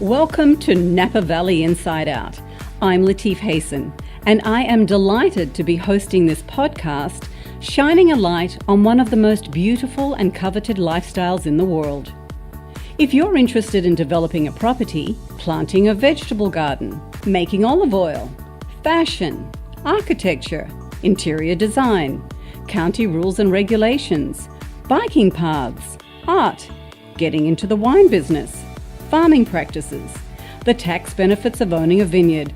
Welcome to Napa Valley Inside Out. I'm Latife Hayson, and I am delighted to be hosting this podcast, shining a light on one of the most beautiful and coveted lifestyles in the world. If you're interested in developing a property, planting a vegetable garden, making olive oil, fashion, architecture, interior design, county rules and regulations, biking paths, art, getting into the wine business, farming practices, the tax benefits of owning a vineyard,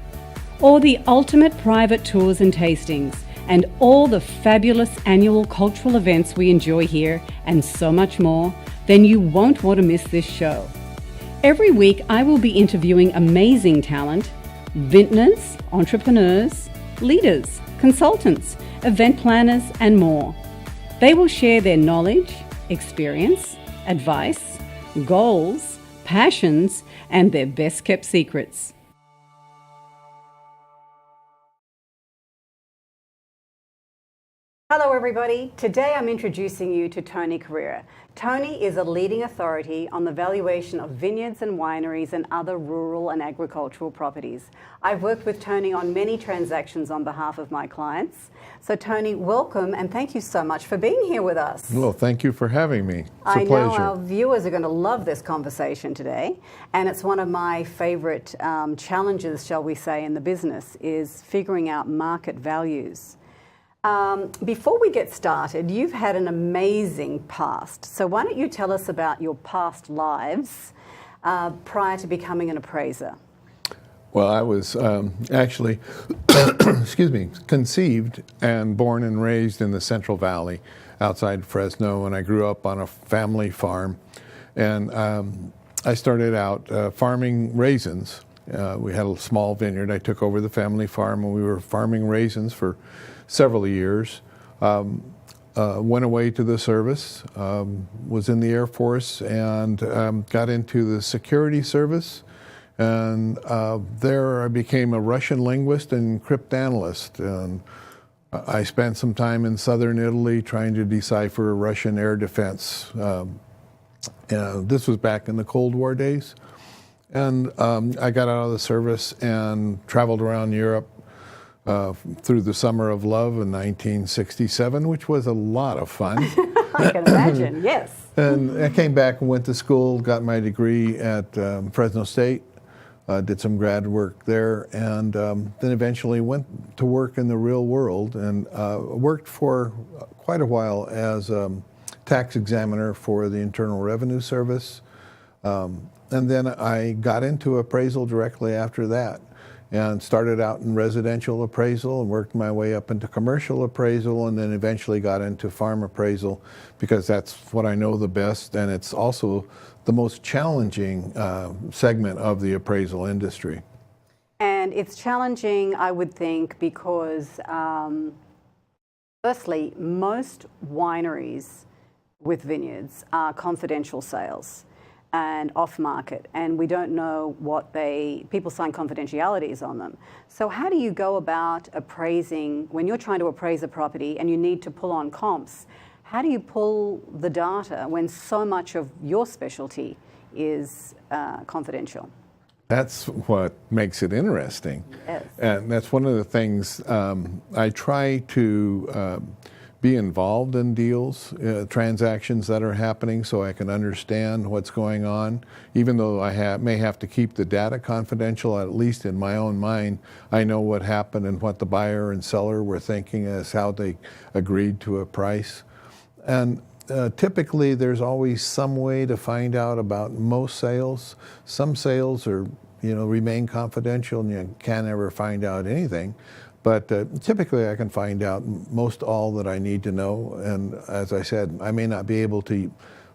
or the ultimate private tours and tastings, and all the fabulous annual cultural events we enjoy here, and so much more, then you won't want to miss this show. Every week I will be interviewing amazing talent, vintners, entrepreneurs, leaders, consultants, event planners, and more. They will share their knowledge, experience, advice, goals, passions, and their best kept secrets. Hello everybody, today I'm introducing you to Tony Correia. Tony is a leading authority on the valuation of vineyards and wineries and other rural and agricultural properties. I've worked with Tony on many transactions on behalf of my clients. So Tony, welcome and thank you so much for being here with us. Well, thank you for having me. It's a pleasure. I know our viewers are going to love this conversation today, and it's one of my favorite challenges, shall we say, in the business is figuring out market values. Before we get started, you've had an amazing past. So why don't you tell us about your past lives prior to becoming an appraiser? Well, I was actually, conceived and born and raised in the Central Valley outside Fresno, and I grew up on a family farm. And I started out farming raisins. We had a small vineyard. I took over the family farm, and we were farming raisins for several years. Went away to the service, was in the Air Force, and got into the security service. And there I became a Russian linguist and cryptanalyst. And I spent some time in southern Italy trying to decipher Russian air defense. This was back in the Cold War days. And I got out of the service and traveled around Europe through the Summer of Love in 1967, which was a lot of fun. I can imagine, yes. And I came back and went to school, got my degree at Fresno State, did some grad work there, and then eventually went to work in the real world and worked for quite a while as a tax examiner for the Internal Revenue Service. And then I got into appraisal directly after that, and started out in residential appraisal and worked my way up into commercial appraisal, and then eventually got into farm appraisal because that's what I know the best, and it's also the most challenging segment of the appraisal industry. And it's challenging, I would think, because firstly, most wineries with vineyards are confidential sales and off-market, and we don't know what people sign confidentialities on them. So how do you go about appraising, when you're trying to appraise a property and you need to pull on comps, how do you pull the data when so much of your specialty is confidential? That's what makes it interesting. Yes. And that's one of the things I try to be involved in deals, transactions that are happening so I can understand what's going on. Even though I may have to keep the data confidential, at least in my own mind, I know what happened and what the buyer and seller were thinking as how they agreed to a price. And typically there's always some way to find out about most sales. Some sales are, remain confidential and you can't ever find out anything. But typically I can find out most all that I need to know. And as I said, I may not be able to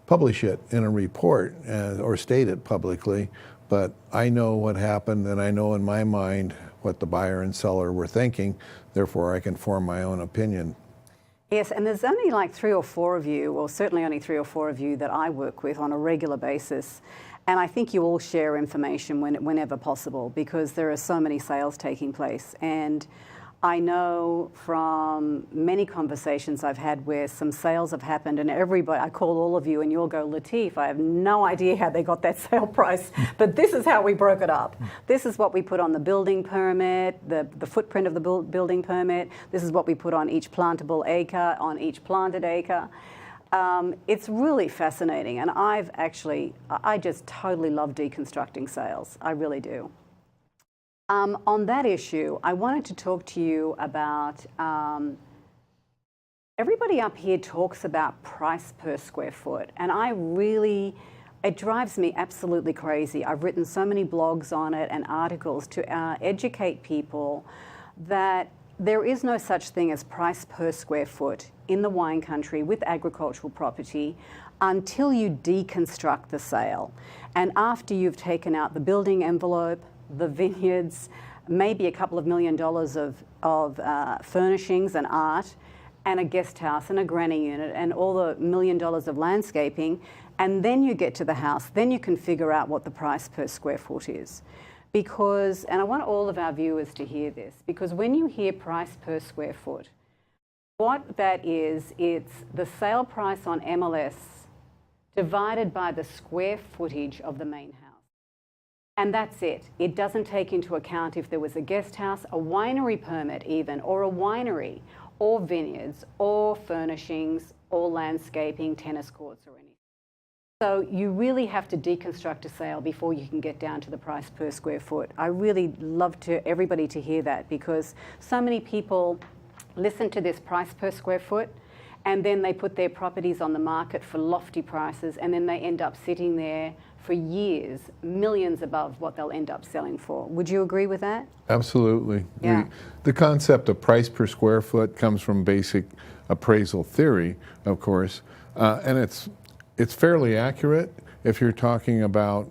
publish it in a report or state it publicly, but I know what happened and I know in my mind what the buyer and seller were thinking. Therefore, I can form my own opinion. Yes, and there's only like 3 or 4 of you, or certainly only 3 or 4 of you that I work with on a regular basis. And I think you all share information whenever possible because there are so many sales taking place. And I know from many conversations I've had where some sales have happened and everybody, I call all of you and you'll go, Latife, I have no idea how they got that sale price, but this is how we broke it up. This is what we put on the building permit, the footprint of the building permit. This is what we put on each plantable acre, on each planted acre. It's really fascinating, and I just totally love deconstructing sales. I really do. On that issue, I wanted to talk to you about, everybody up here talks about price per square foot, and it drives me absolutely crazy. I've written so many blogs on it and articles to educate people that there is no such thing as price per square foot in the wine country with agricultural property until you deconstruct the sale. And after you've taken out the building envelope, the vineyards, maybe a couple of $1 million of furnishings and art, and a guest house and a granny unit and all the $1 million of landscaping, and then you get to the house, then you can figure out what the price per square foot is. Because, and I want all of our viewers to hear this, because when you hear price per square foot, what that is, it's the sale price on MLS divided by the square footage of the main house. And that's it. It doesn't take into account if there was a guest house, a winery permit even, or a winery, or vineyards, or furnishings, or landscaping, tennis courts, or anything. So you really have to deconstruct a sale before you can get down to the price per square foot. I really love everybody to hear that, because so many people listen to this price per square foot and then they put their properties on the market for lofty prices, and then they end up sitting there for years, millions above what they'll end up selling for. Would you agree with that? Absolutely. Yeah. The concept of price per square foot comes from basic appraisal theory, of course, and it's fairly accurate if you're talking about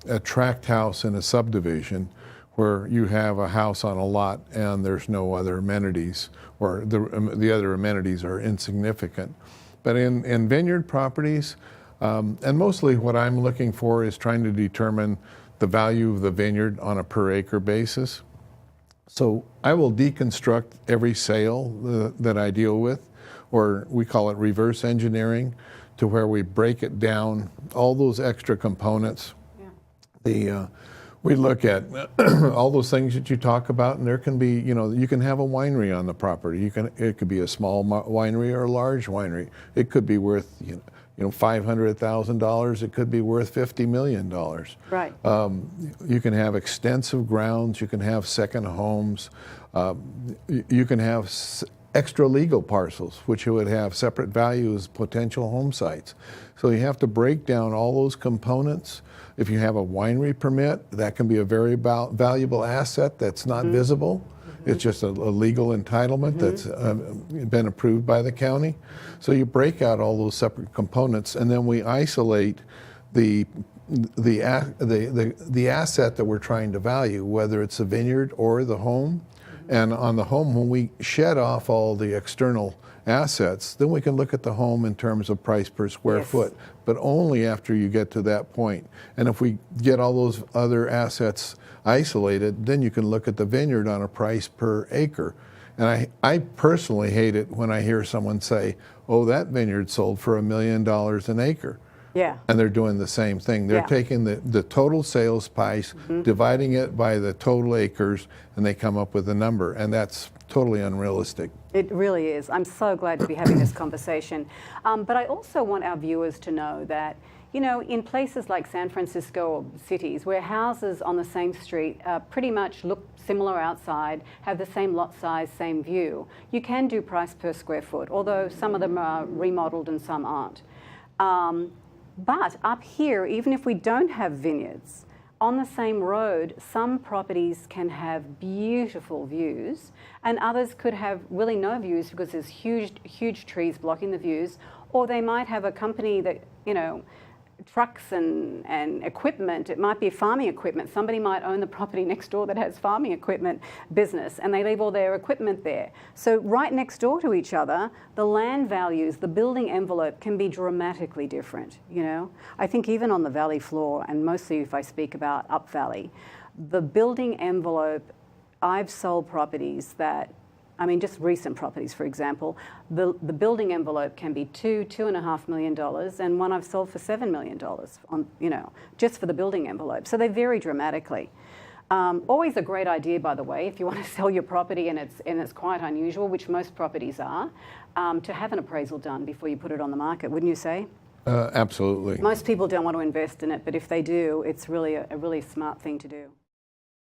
a tract house in a subdivision where you have a house on a lot and there's no other amenities, or the other amenities are insignificant. But in vineyard properties, and mostly what I'm looking for is trying to determine the value of the vineyard on a per acre basis. So I will deconstruct every sale that I deal with, or we call it reverse engineering, to where we break it down, all those extra components. Yeah. We look at all those things that you talk about, and there can be, you can have a winery on the property. It could be a small winery or a large winery. It could be worth, $500,000. It could be worth $50 million. Right. You can have extensive grounds. You can have second homes. You can have extra legal parcels, which would have separate value as potential home sites. So you have to break down all those components. If you have a winery permit, that can be a very valuable asset that's not visible. It's just a legal entitlement that's been approved by the county. So you break out all those separate components, and then we isolate the asset that we're trying to value, whether it's a vineyard or the home. And on the home, when we shed off all the external assets, then we can look at the home in terms of price per square foot, but only after you get to that point. And if we get all those other assets isolated, then you can look at the vineyard on a price per acre. And I personally hate it when I hear someone say, oh, that vineyard sold for $1 million an acre. Yeah. And they're doing the same thing. They're taking the total sales price, dividing it by the total acres, and they come up with a number. And that's totally unrealistic. It really is. I'm so glad to be having this conversation. But I also want our viewers to know that, in places like San Francisco or cities where houses on the same street pretty much look similar outside, have the same lot size, same view, you can do price per square foot, although some of them are remodeled and some aren't. But up here, even if we don't have vineyards, on the same road, some properties can have beautiful views, and others could have really no views because there's huge trees blocking the views, or they might have a company that, trucks and equipment. It might be farming equipment. Somebody might own the property next door that has farming equipment business, and they leave all their equipment there. So right next door to each other, the land values, the building envelope can be dramatically different, I think even on the valley floor, and mostly if I speak about up valley, the building envelope I've sold properties that, I mean, just recent properties, for example, the building envelope can be $2.5 million, and one I've sold for $7 million on, you know, just for the building envelope. So they vary dramatically. Always a great idea, by the way, if you want to sell your property and it's quite unusual, which most properties are, to have an appraisal done before you put it on the market, wouldn't you say? Absolutely. Most people don't want to invest in it, but if they do, it's really a really smart thing to do.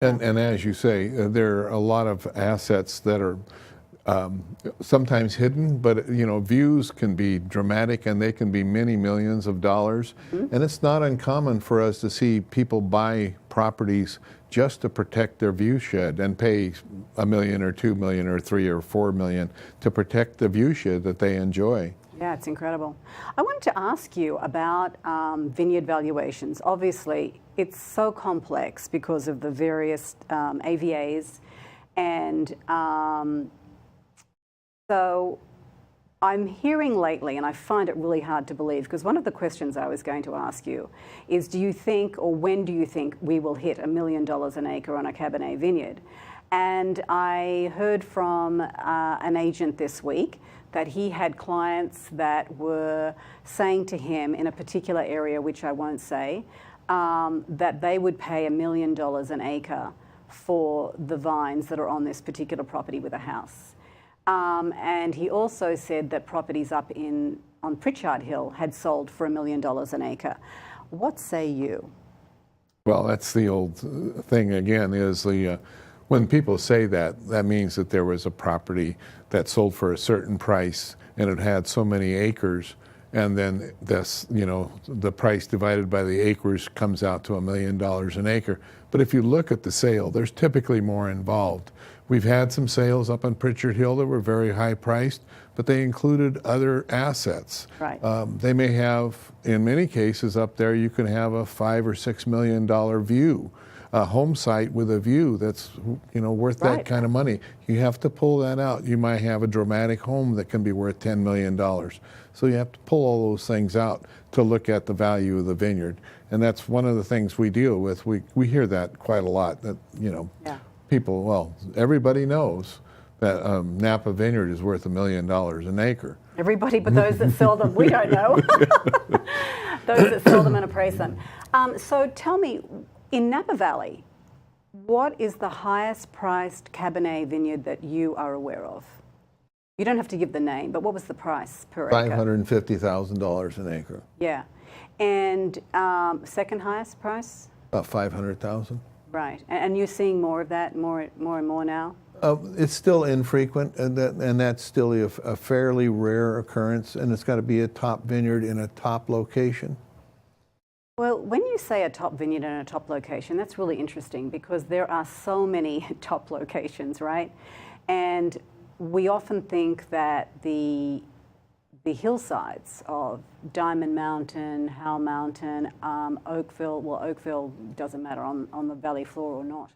And as you say, there are a lot of assets that are sometimes hidden, but you know, views can be dramatic and they can be many millions of dollars. Mm-hmm. And it's not uncommon for us to see people buy properties just to protect their view shed and pay $1 million or $2 million or $3 or $4 million to protect the view shed that they enjoy. Yeah, it's incredible. I wanted to ask you about vineyard valuations. Obviously, it's so complex because of the various AVAs, and so I'm hearing lately, and I find it really hard to believe, because one of the questions I was going to ask you is, do you think, or when do you think we will hit $1 million an acre on a Cabernet vineyard? And I heard from an agent this week that he had clients that were saying to him in a particular area, which I won't say, that they would pay $1 million an acre for the vines that are on this particular property with a house. And he also said that properties up on Pritchard Hill had sold for $1 million an acre. What say you? Well, that's the old thing again, is when people say that, that means that there was a property that sold for a certain price and it had so many acres, and then this, you know, the price divided by the acres comes out to $1 million an acre. But if you look at the sale, there's typically more involved. We've had some sales up on Pritchard Hill that were very high priced, but they included other assets. Right. They may have, in many cases up there, you can have a $5 or $6 million view, a home site with a view that's, you know, worth that kind of money. You have to pull that out. You might have a dramatic home that can be worth $10 million. So you have to pull all those things out to look at the value of the vineyard. And that's one of the things we deal with. We hear that quite a lot, that, you know, people, well, everybody knows that Napa Vineyard is worth $1 million an acre. Everybody but those that sell them, we don't know. Those that sell them and appraise them. So tell me, in Napa Valley, what is the highest priced Cabernet vineyard that you are aware of? You don't have to give the name, but what was the price per acre? $550,000 an acre. Yeah. And second highest price? About $500,000. Right. And you're seeing more of that, more and more now? It's still infrequent, and that's still a fairly rare occurrence, and it's got to be a top vineyard in a top location. Well, when you say a top vineyard in a top location, that's really interesting, because there are so many top locations, right? And we often think that the hillsides of Diamond Mountain, Howell Mountain, Oakville, well, Oakville doesn't matter on the valley floor or not,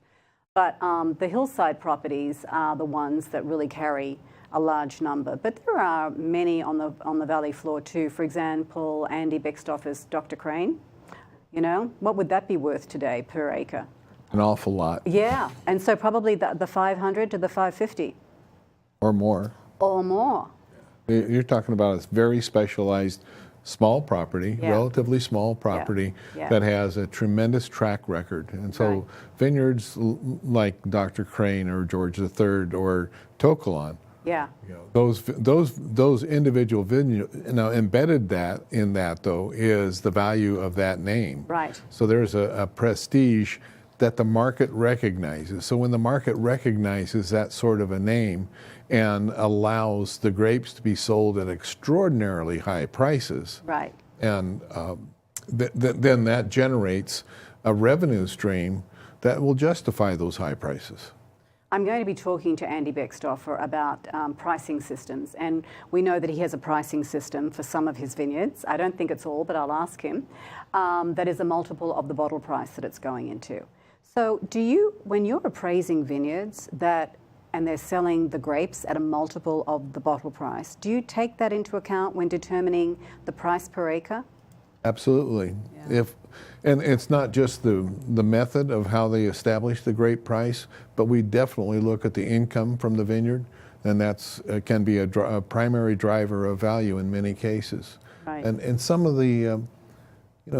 but the hillside properties are the ones that really carry a large number. But there are many on the valley floor too. For example, Andy Beckstoffer's Dr. Crane. You know, what would that be worth today per acre? An awful lot. Yeah, and so probably the 500 to the 550. Or more. Or more. You're talking about a very specialized small property, relatively small property, that has a tremendous track record. And so vineyards like Dr. Crane or George III or Tokelon, you know, those individual vineyards, now embedded in that though is the value of that name. Right. So there's a prestige that the market recognizes. So when the market recognizes that sort of a name and allows the grapes to be sold at extraordinarily high prices, right, and then that generates a revenue stream that will justify those high prices. I'm going to be talking to Andy Beckstoffer about pricing systems, and we know that he has a pricing system for some of his vineyards. I don't think it's all, but I'll ask him. That is a multiple of the bottle price that it's going into. So do you, when you're appraising vineyards and they're selling the grapes at a multiple of the bottle price, do you take that into account when determining the price per acre? Absolutely. Yeah. And it's not just the method of how they establish the grape price, but we definitely look at the income from the vineyard, and that's can be a primary driver of value in many cases. Right. And some of the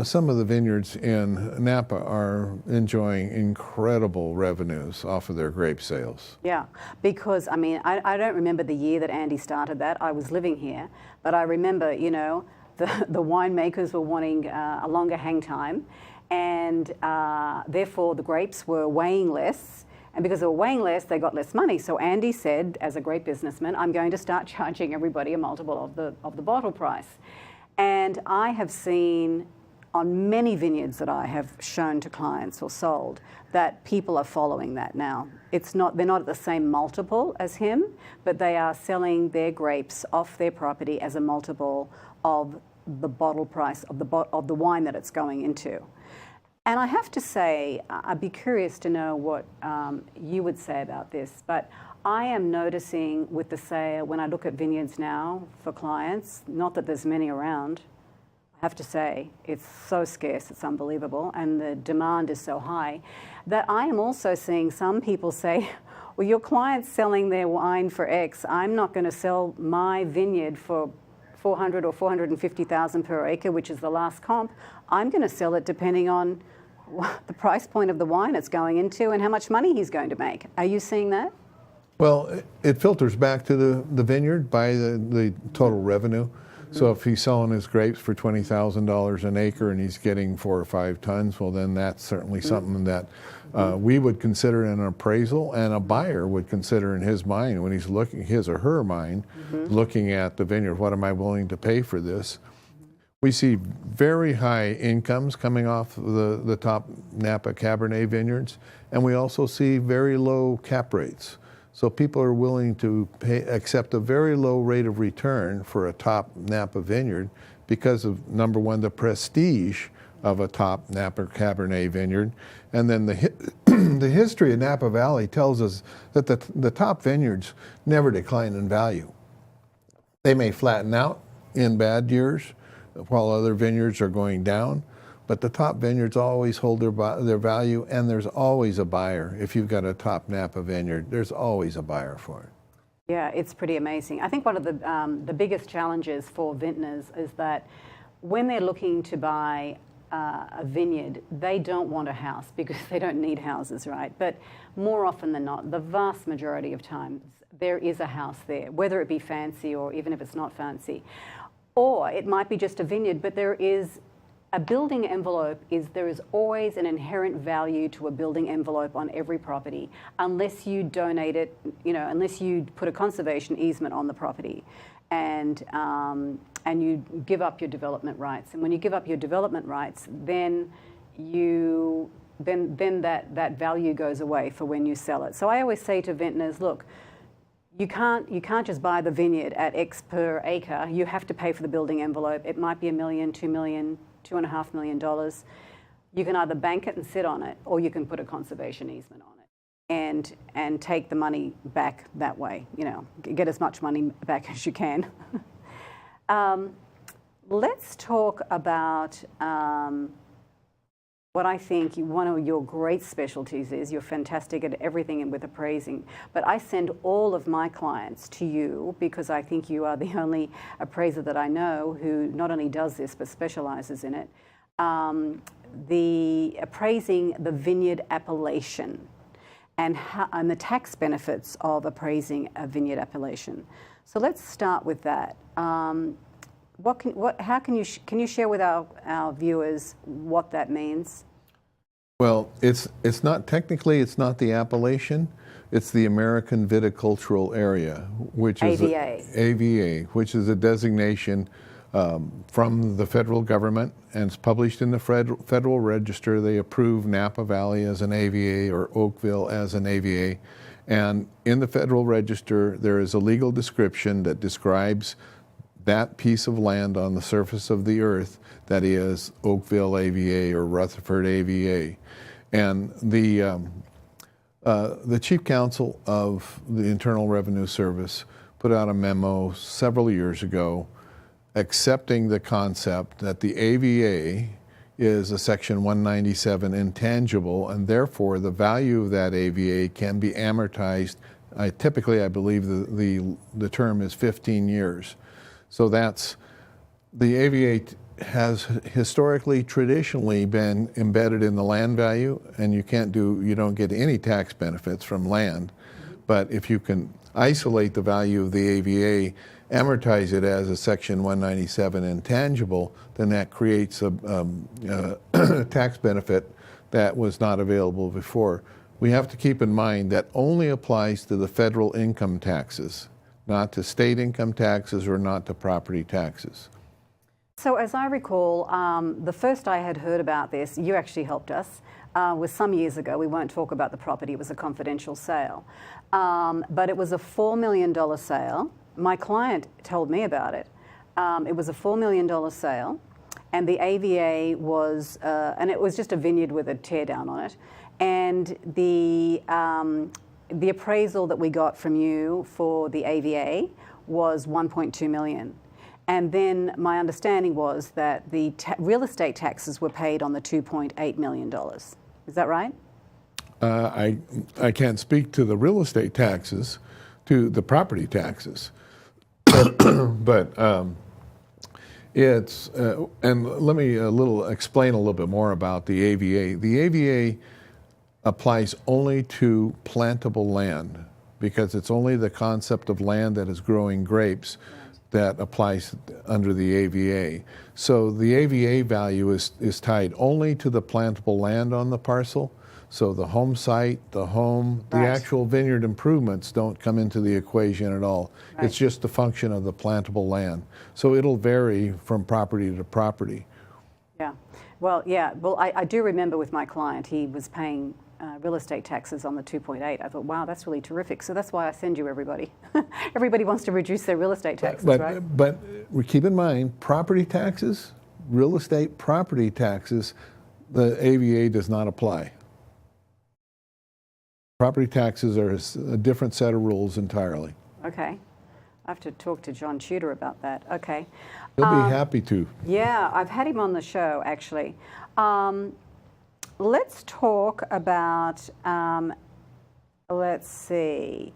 some of the vineyards in Napa are enjoying incredible revenues off of their grape sales. Yeah, because I mean, I don't remember the year that Andy started that. I was living here, but I remember, the winemakers were wanting a longer hang time, and therefore the grapes were weighing less. And because they were weighing less, they got less money. So Andy said, as a grape businessman, I'm going to start charging everybody a multiple of the bottle price. And I have seen on many vineyards that I have shown to clients or sold that people are following that now. They're not at the same multiple as him, but they are selling their grapes off their property as a multiple of the bottle price of the wine that it's going into. And I have to say, I'd be curious to know what you would say about this, but I am noticing with the sale, when I look at vineyards now for clients, not that there's many around, I have to say, it's so scarce, it's unbelievable, and the demand is so high, that I am also seeing some people say, well, your client's selling their wine for X, I'm not going to sell my vineyard for 400 or 450,000 per acre, which is the last comp. I'm going to sell it depending on the price point of the wine it's going into and how much money he's going to make. Are you seeing that? Well, it filters back to the vineyard by the total revenue. So if he's selling his grapes for $20,000 an acre and he's getting 4 or 5 tons, well, then that's certainly something that we would consider in an appraisal, and a buyer would consider in his mind when he's looking, his or her mind, looking at the vineyard. What am I willing to pay for this? We see very high incomes coming off the top Napa Cabernet vineyards, and we also see very low cap rates. So people are willing to accept a very low rate of return for a top Napa vineyard because of, number one, the prestige of a top Napa Cabernet vineyard. And then the history of Napa Valley tells us that the top vineyards never decline in value. They may flatten out in bad years while other vineyards are going down, but the top vineyards always hold their value, and there's always a buyer. If you've got a top Napa vineyard, there's always a buyer for it. Yeah, it's pretty amazing. I think one of the biggest challenges for vintners is that when they're looking to buy a vineyard, they don't want a house because they don't need houses, right? But more often than not, the vast majority of times, there is a house there, whether it be fancy or even if it's not fancy. Or it might be just a vineyard, but there is a building envelope. There is always an inherent value to a building envelope on every property, unless you donate it, unless you put a conservation easement on the property, and you give up your development rights. And when you give up your development rights, then that value goes away for when you sell it. So I always say to vintners, look, you can't just buy the vineyard at X per acre. You have to pay for the building envelope. It might be $1 million, $2 million, $2.5 million. You can either bank it and sit on it, or you can put a conservation easement on it and take the money back that way. Get as much money back as you can. Let's talk about what I think one of your great specialties is. You're fantastic at everything with appraising, but I send all of my clients to you because I think you are the only appraiser that I know who not only does this but specializes in it. The appraising the vineyard appellation and the tax benefits of appraising a vineyard appellation. So let's start with that. Can you share with our viewers what that means? Well, it's not the appellation. It's the American Viticultural Area, which is AVA, which is a designation from the federal government, and it's published in the Federal Register. They approve Napa Valley as an AVA or Oakville as an AVA. And in the Federal Register, there is a legal description that describes that piece of land on the surface of the earth that is Oakville AVA or Rutherford AVA. And the Chief Counsel of the Internal Revenue Service put out a memo several years ago accepting the concept that the AVA is a Section 197 intangible, and therefore the value of that AVA can be amortized. Typically, I believe the term is 15 years. So that's, the AVA has historically, traditionally been embedded in the land value, and you don't get any tax benefits from land. But if you can isolate the value of the AVA, amortize it as a Section 197 intangible, then that creates a tax benefit that was not available before. We have to keep in mind that only applies to the federal income taxes, not to state income taxes or not to property taxes. So as I recall, the first I had heard about this, you actually helped us, was some years ago. We won't talk about the property, it was a confidential sale. But it was a $4 million sale. My client told me about it. It was a $4 million sale, and the AVA was, and it was just a vineyard with a tear down on it. And the appraisal that we got from you for the AVA was 1.2 million. And then my understanding was that the real estate taxes were paid on the $2.8 million. Is that right? I can't speak to the real estate taxes, to the property taxes. But it's, and let me explain a little bit more about the AVA. The AVA applies only to plantable land, because it's only the concept of land that is growing grapes that applies under the AVA. So the AVA value is tied only to the plantable land on the parcel. So the home site, the home, the actual vineyard improvements don't come into the equation at all. Right. It's just a function of the plantable land. So it'll vary from property to property. Yeah. Well, yeah. Well, I do remember with my client, he was paying real estate taxes on the 2.8. I thought, wow, that's really terrific. So that's why I send you everybody. Everybody wants to reduce their real estate taxes, right? But keep in mind, property taxes, real estate property taxes, the AVA does not apply. Property taxes are a different set of rules entirely. Okay. I have to talk to John Tudor about that. Okay. He'll be happy to. Yeah, I've had him on the show, actually. Let's talk about, let's see,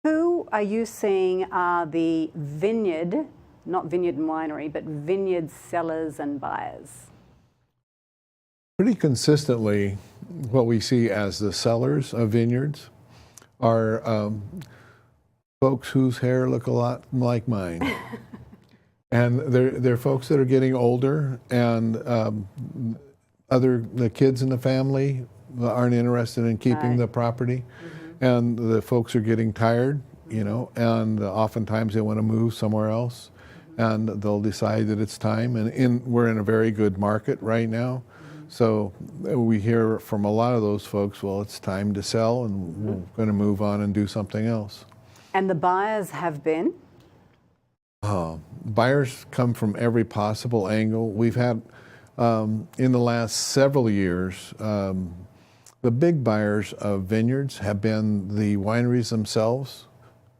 who are you seeing are the vineyard, not vineyard and winery, but vineyard sellers and buyers? Pretty consistently, what we see as the sellers of vineyards are folks whose hair look a lot like mine. And they're folks that are getting older, and the kids in the family aren't interested in keeping the property. Mm-hmm. And the folks are getting tired, you know, and oftentimes they want to move somewhere else. Mm-hmm. And they'll decide that it's time. And we're in a very good market right now. So we hear from a lot of those folks, well, it's time to sell, and we're going to move on and do something else. And the buyers have been? Buyers come from every possible angle. We've had, in the last several years, the big buyers of vineyards have been the wineries themselves,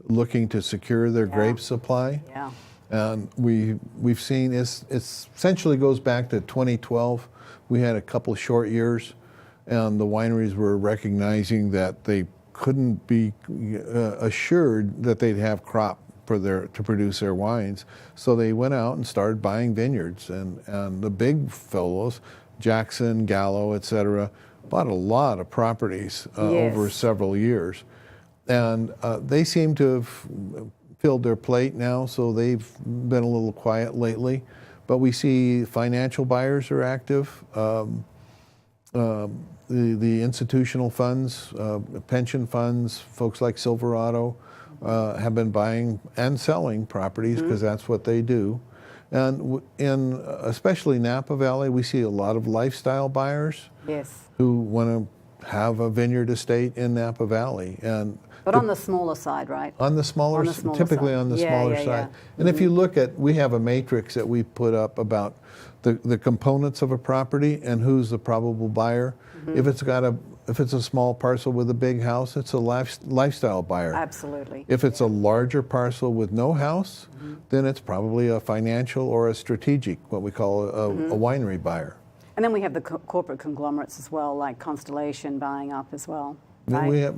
looking to secure their grape supply. Yeah. And we've seen, it essentially goes back to 2012. We had a couple of short years, and the wineries were recognizing that they couldn't be assured that they'd have crop to produce their wines. So they went out and started buying vineyards, and the big fellows, Jackson, Gallo, etc., bought a lot of properties over several years. And they seem to have filled their plate now, so they've been a little quiet lately. But we see financial buyers are active. The institutional funds, pension funds, folks like Silverado have been buying and selling properties because that's what they do. And especially Napa Valley, we see a lot of lifestyle buyers who want to have a vineyard estate in Napa Valley. But on the smaller side, right? On the smaller, typically on the smaller side. Yeah. And if you look at, we have a matrix that we put up about the components of a property and who's the probable buyer. If it's got if it's a small parcel with a big house, it's a lifestyle buyer. Absolutely. If it's a larger parcel with no house, then it's probably a financial or a strategic, what we call a winery buyer. And then we have the corporate conglomerates as well, like Constellation buying up as well. Then Right? we have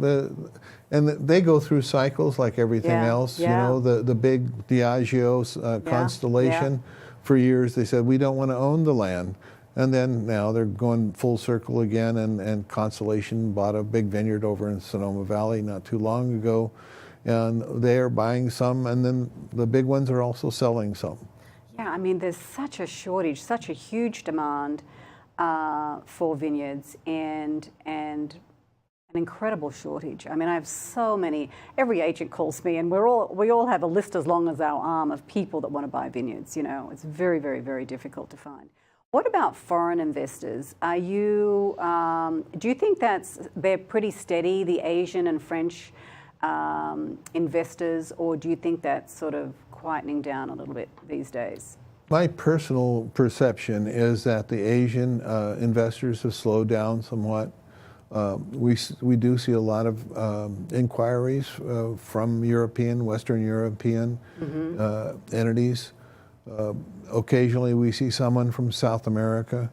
they go through cycles like everything else. Yeah. You know, the big Diageo Constellation, for years they said, we don't want to own the land. And then now they're going full circle again, and Constellation bought a big vineyard over in Sonoma Valley not too long ago, and they are buying some, and then the big ones are also selling some. Yeah, I mean, there's such a shortage, such a huge demand for vineyards, and an incredible shortage. I mean, I have so many. Every agent calls me, and we all have a list as long as our arm of people that want to buy vineyards. You know, it's very, very, very difficult to find. What about foreign investors? Are you? Do you think they're pretty steady, the Asian and French investors, or do you think that's sort of quietening down a little bit these days? My personal perception is that the Asian investors have slowed down somewhat. We do see a lot of inquiries from Western European entities. Occasionally we see someone from South America.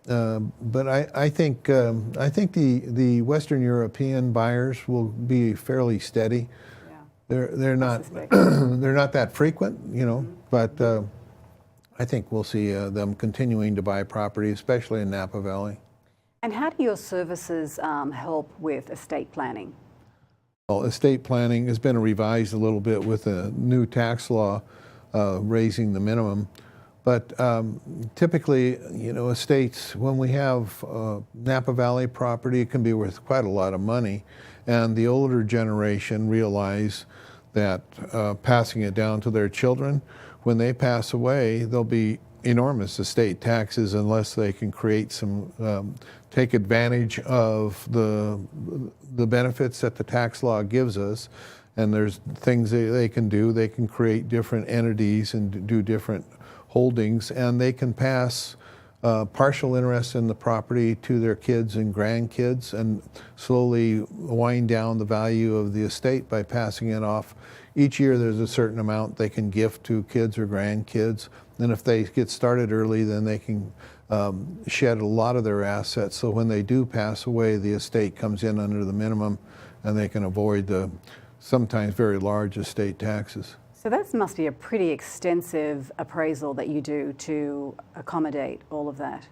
But I think the Western European buyers will be fairly steady. Yeah. They're not they're not that frequent, you know, but I think we'll see them continuing to buy property, especially in Napa Valley. And how do your services help with estate planning? Well, estate planning has been revised a little bit with a new tax law raising the minimum. But typically, you know, estates, when we have Napa Valley property, it can be worth quite a lot of money. And the older generation realize that passing it down to their children, when they pass away, there'll be enormous estate taxes unless they can create some, take advantage of the benefits that the tax law gives us. And there's things they can do. They can create different entities and do different holdings, and they can pass partial interest in the property to their kids and grandkids and slowly wind down the value of the estate by passing it off. Each year there's a certain amount they can gift to kids or grandkids, and if they get started early, then they can shed a lot of their assets, so when they do pass away, the estate comes in under the minimum and they can avoid the sometimes very large estate taxes. So that must be a pretty extensive appraisal that you do to accommodate all of that.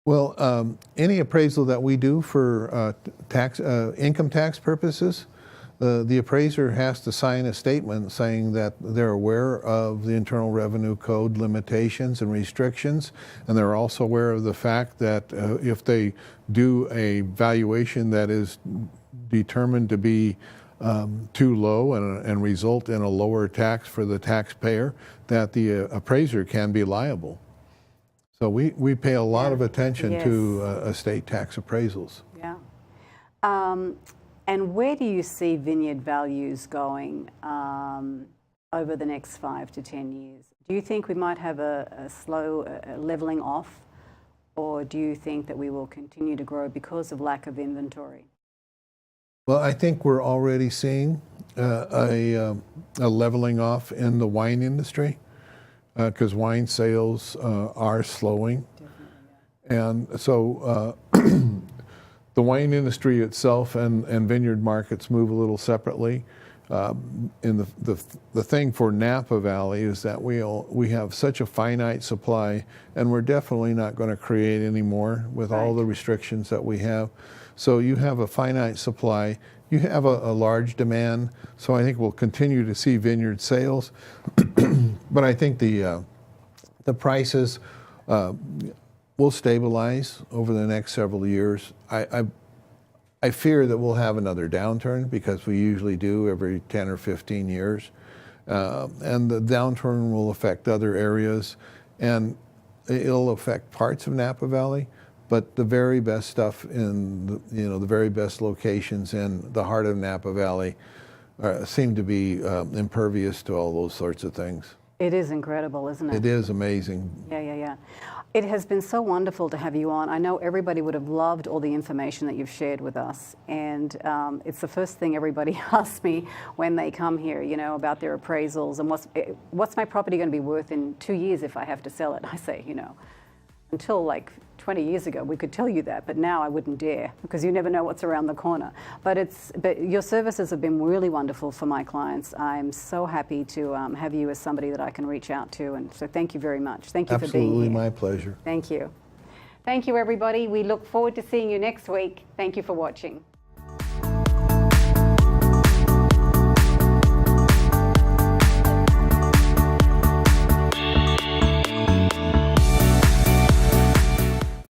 Well, any appraisal that we do for income tax purposes, the appraiser has to sign a statement saying that they're aware of the Internal Revenue Code limitations and restrictions, and they're also aware of the fact that if they do a valuation that is determined to be too low and result in a lower tax for the taxpayer, that the appraiser can be liable. So we pay a lot of attention to estate tax appraisals. Yeah. And where do you see Vineyard Values going over the next 5 to 10 years? Do you think we might have a slow leveling off, or do you think that we will continue to grow because of lack of inventory? Well, I think we're already seeing a leveling off in the wine industry because wine sales are slowing. Definitely, yeah. And so the wine industry itself and vineyard markets move a little separately. And the thing for Napa Valley is that we have such a finite supply, and we're definitely not going to create any more with all the restrictions that we have. So you have a finite supply, you have a large demand, so I think we'll continue to see vineyard sales. But I think the prices will stabilize over the next several years. I fear that we'll have another downturn, because we usually do every 10 or 15 years. And the downturn will affect other areas, and it'll affect parts of Napa Valley. But the very best stuff in the very best locations in the heart of Napa Valley seem to be impervious to all those sorts of things. It is incredible, isn't it? It is amazing. Yeah. It has been so wonderful to have you on. I know everybody would have loved all the information that you've shared with us. And it's the first thing everybody asks me when they come here, you know, about their appraisals and what's my property going to be worth in 2 years if I have to sell it. I say, you know, until like 20 years ago, we could tell you that, but now I wouldn't dare because you never know what's around the corner. But your services have been really wonderful for my clients. I'm so happy to have you as somebody that I can reach out to, and so thank you very much. Thank you for being here. Absolutely, my pleasure. Thank you. Thank you, everybody. We look forward to seeing you next week. Thank you for watching.